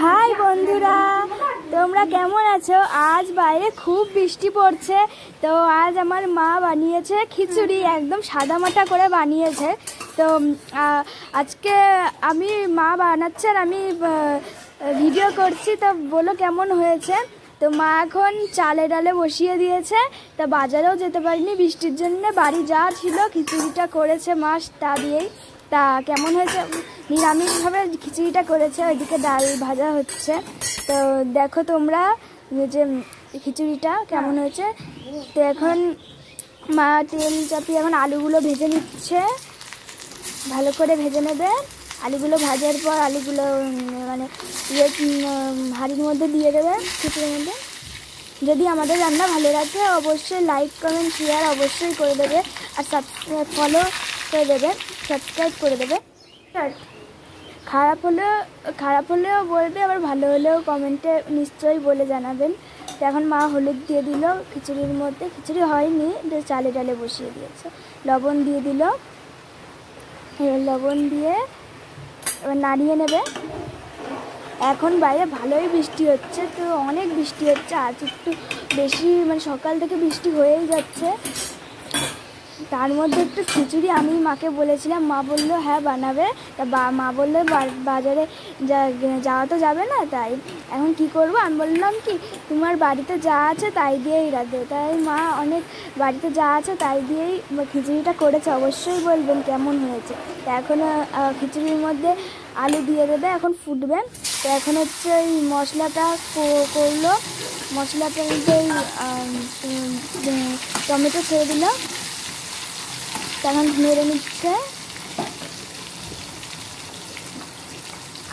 High বন্ধুরা, তোমরা কেমন আছো? আজ বাইরে খুব বৃষ্টি পড়ছে। তো আজ আমার মা বানিয়েছে খিচুড়ি, একদম সাদা মাটা করে বানিয়েছে। তো আজকে আমি মা বানাচ্ছে আর আমি ভিডিও করছি। তো বলো কেমন হয়েছে। তো মা এখন চালে ডালে বসিয়ে দিয়েছে। তা বাজারেও যেতে পারিনি বৃষ্টির জন্য, বাড়ি যা ছিল খিচুড়িটা করেছে মা তা দিয়েই। তা কেমন হয়েছে? নিরামিষভাবে খিচুড়িটা করেছে, ওইদিকে ডাল ভাজা হচ্ছে। তো দেখো তোমরা যে খিচুড়িটা কেমন হয়েছে। তো এখন মা তেল চাপিয়ে এখন আলুগুলো ভেজে নিচ্ছে, ভালো করে ভেজে নেবে। আলুগুলো ভাজার পর আলুগুলো মানে হাঁড়ির মধ্যে দিয়ে দেবে খিচুড়ির মধ্যে। যদি আমাদের রান্না ভালো লাগে অবশ্যই লাইক কমেন্ট শেয়ার অবশ্যই করে দেবে, আর ফলো করে দেবে, সাবস্ক্রাইব করে দেবে। খারাপ হলেও বলবে, আবার ভালো হলেও কমেন্টে নিশ্চয়ই বলে জানাবেন। তো এখন মা হলুদ দিয়ে দিল খিচুড়ির মধ্যে, খিচুড়ি হয়নি, চালে ডালে বসিয়ে দিয়েছে। লবণ দিয়ে দিল, লবণ দিয়ে এবার নাড়িয়ে নেবে। এখন বাইরে ভালোই বৃষ্টি হচ্ছে, তো অনেক বৃষ্টি হচ্ছে আজ একটু বেশি, মানে সকাল থেকে বৃষ্টি হয়েই যাচ্ছে। তার মধ্যে একটু খিচুড়ি আমি মাকে বলেছিলাম, মা বললো হ্যাঁ বানাবে। তা মা বললো বাজারে যাওয়া তো যাবে না, তাই এখন কি করব। আমি বললাম কি তোমার বাড়িতে যা আছে তাই দিয়েই রাখবে। তাই মা অনেক বাড়িতে যা আছে তাই দিয়েই খিচুড়িটা করেছে, অবশ্যই বলবেন কেমন হয়েছে। তা এখন খিচুড়ির মধ্যে আলু দিয়ে দেবে, এখন ফুটবে। তো এখন হচ্ছে ওই মশলাটা করলো, মশলাটার মধ্যে টমেটো ছেড়ে দিল, তখন নেড়ে নিচ্ছে।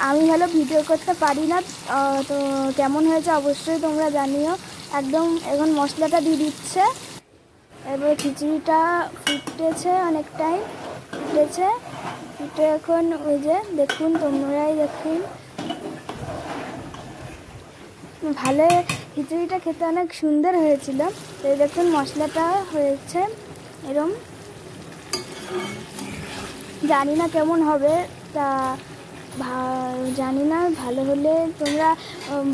আমি ভালো ভিডিও করতে পারি না, তো কেমন হয়েছে অবশ্যই তোমরা জানিও। একদম এখন মশলাটা দিয়ে দিচ্ছে। এবার খিচুড়িটা ফুটেছে, অনেকটাই ফুটে এখন ওই যে দেখুন, তোমরাই দেখুন, ভালো খিচুড়িটা খেতে অনেক সুন্দর হয়েছিল। তো দেখুন মশলাটা হয়েছে এরম, জানি না কেমন হবে, তা জানি না। ভালো হলে তোমরা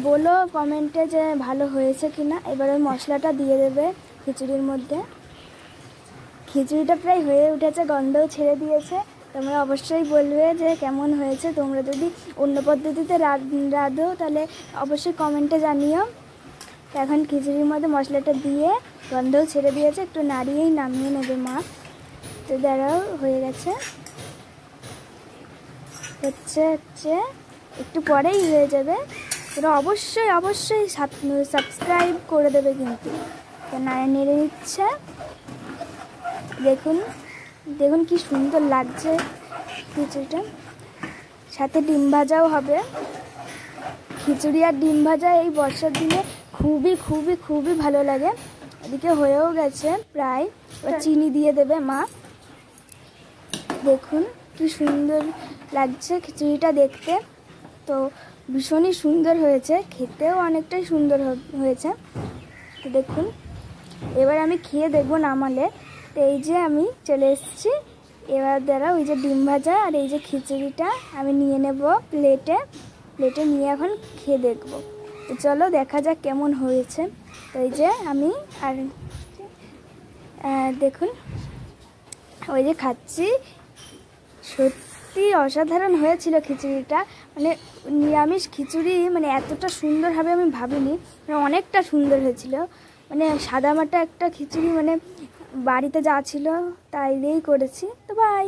বলো কমেন্টে যে ভালো হয়েছে কিনা। এবার ওই মশলাটা দিয়ে দেবে খিচুড়ির মধ্যে। খিচুড়িটা প্রায় হয়ে উঠেছে, গন্ধও ছেড়ে দিয়েছে। তোমরা অবশ্যই বলবে যে কেমন হয়েছে। তোমরা যদি অন্য পদ্ধতিতে রাঁধো তাহলে অবশ্যই কমেন্টে জানিও। এখন খিচুড়ির মধ্যে মশলাটা দিয়ে গন্ধও ছেড়ে দিয়েছে, একটু নাড়িয়েই নামিয়ে নেবে মা। তো দাঁড়াও, হয়ে গেছে, হচ্ছে একটু পরেই হয়ে যাবে। তোরা অবশ্যই সাবস্ক্রাইব করে দেবে কিন্তু। তো নেড়ে নিচ্ছে, দেখুন কি সুন্দর লাগছে খিচুড়িটা। সাথে ডিম ভাজাও হবে। খিচুড়ি আর ডিম ভাজা এই বর্ষার দিনে খুবই ভালো লাগে। এদিকে হয়েও গেছে প্রায়, এবার চিনি দিয়ে দেবে মা। দেখুন কি সুন্দর লাগছে খিচুড়িটা দেখতে, তো ভীষণই সুন্দর হয়েছে, খেতেও অনেকটাই সুন্দর হয়েছে। তো দেখুন এবার আমি খেয়ে দেখবো নামালে। তো এই যে আমি চলে এসেছি, এবার দ্বারা ওই যে ডিম ভাজা আর এই যে খিচুড়িটা আমি নিয়ে নেব প্লেটে নিয়ে এখন খেয়ে দেখবো। তো চলো দেখা যাক কেমন হয়েছে। তো এই যে আমি আর দেখুন ওই যে খাচ্ছি, সত্যি অসাধারণ হয়েছিল খিচুড়িটা। মানে নিরামিষ খিচুড়ি মানে এতটা সুন্দর হবে আমি ভাবিনি, মানে অনেকটা সুন্দর হয়েছিল। মানে সাদামাটা একটা খিচুড়ি, মানে বাড়িতে যা ছিল তাই দিয়েই করেছি। তো বাই।